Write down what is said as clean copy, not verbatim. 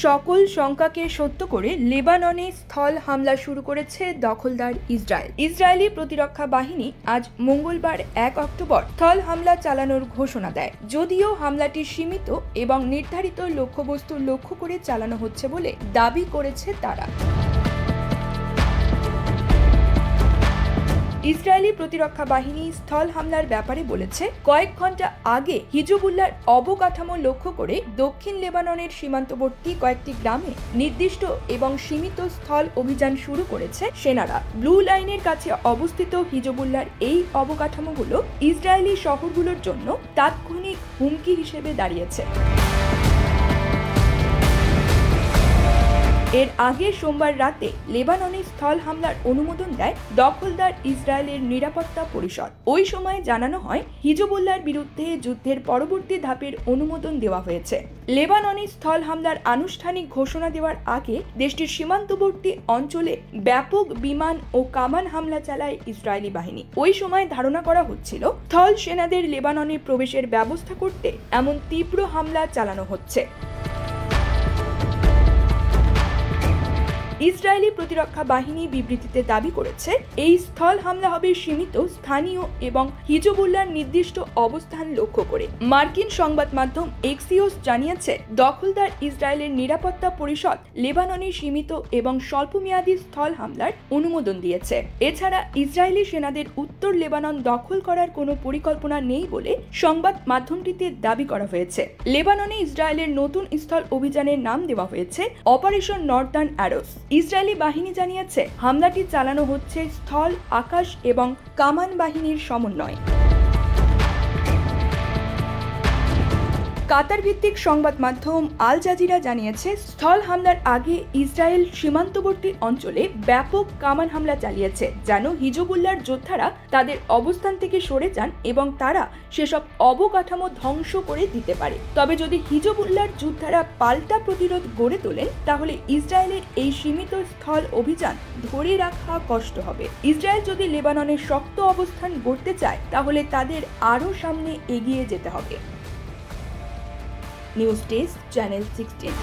সকল শঙ্কাকে সত্য করে লেবাননে স্থল হামলা শুরু করেছে দখলদার ইসরায়েল। ইসরায়েলি প্রতিরক্ষা বাহিনী আজ মঙ্গলবার 1 অক্টোবর স্থল হামলা চালানোর ঘোষণা দেয়। যদিও হামলাটি সীমিত এবং নির্ধারিত লক্ষ্যবস্তু লক্ষ্য করে চালানো হচ্ছে বলে দাবি করেছে তারা। ইসরায়েলি প্রতিরক্ষা বাহিনী স্থল হামলার ব্যাপারে বলেছে, কয়েক ঘন্টা আগে হিজবুল্লাহর অবকাঠামো লক্ষ্য করে দক্ষিণ লেবাননের সীমান্তবর্তী কয়েকটি গ্রামে নির্দিষ্ট এবং সীমিত স্থল অভিযান শুরু করেছে সেনারা। ব্লু লাইনের কাছে অবস্থিত হিজবুল্লাহর এই অবকাঠামোগুলো ইসরায়েলি শহরগুলোর জন্য তাৎক্ষণিক হুমকি হিসেবে দাঁড়িয়েছে। এর আগে সোমবার রাতে লেবাননে স্থল হামলার অনুমোদন দেয় দখলদার ইসরায়েলের নিরাপত্তা পরিষদ। ওই সময় জানানো হয়, হিজবুল্লাহর বিরুদ্ধে যুদ্ধের পরবর্তী ধাপের অনুমোদন দেওয়া হয়েছে। লেবাননে স্থল হামলার আনুষ্ঠানিক ঘোষণা দেওয়ার আগে দেশটির সীমান্তবর্তী অঞ্চলে ব্যাপক বিমান ও কামান হামলা চালায় ইসরায়েলি বাহিনী। ওই সময় ধারণা করা হচ্ছিল, স্থল সেনাদের লেবাননে প্রবেশের ব্যবস্থা করতে এমন তীব্র হামলা চালানো হচ্ছে। ইসরায়েলি প্রতিরক্ষা বাহিনী বিবৃতিতে দাবি করেছে, এই স্থল হামলা হবে সীমিত, স্থানীয় এবং হিজবুল্লাহর নির্দিষ্ট অবস্থান লক্ষ্য করে। মার্কিন সংবাদ মাধ্যম এক্সিওস জানিয়েছে, দখলদার ইসরায়েলের নিরাপত্তা পরিষদ লেবাননে সীমিত এবং স্বল্পমেয়াদী স্থল হামলার অনুমোদন দিয়েছে। এছাড়া ইসরায়েলি সেনাদের উত্তর লেবানন দখল করার কোনো পরিকল্পনা নেই বলে সংবাদ মাধ্যমটিতে দাবি করা হয়েছে। লেবাননে ইসরায়েলের নতুন স্থল অভিযানের নাম দেওয়া হয়েছে অপারেশন নর্দার্ন অ্যারোস। ইসরায়েলি বাহিনী জানিয়েছে, হামলাটি চালানো হচ্ছে স্থল, আকাশ এবং কামান বাহিনীর সমন্বয়। কাতার ভিত্তিক সংবাদ মাধ্যম আল জাজিরা জানিয়েছে, স্থল হামলার আগে ইসরায়েল সীমান্তবর্তী অঞ্চলে ব্যাপক কামান হামলা চালিয়েছে, যেন হিজবুল্লাহর যোদ্ধারা তাদের অবস্থান থেকে সরে যান এবং তারা সেসব অবকাঠামো ধ্বংস করে দিতে পারে। তবে যদি হিজবুল্লাহর যোদ্ধারা পাল্টা প্রতিরোধ গড়ে তোলেন, তাহলে ইসরায়েলের এই সীমিত স্থল অভিযান ধরে রাখা কষ্ট হবে। ইসরায়েল যদি লেবাননের শক্ত অবস্থান গড়তে চায়, তাহলে তাদের আরও সামনে এগিয়ে যেতে হবে। News desk, channel 16।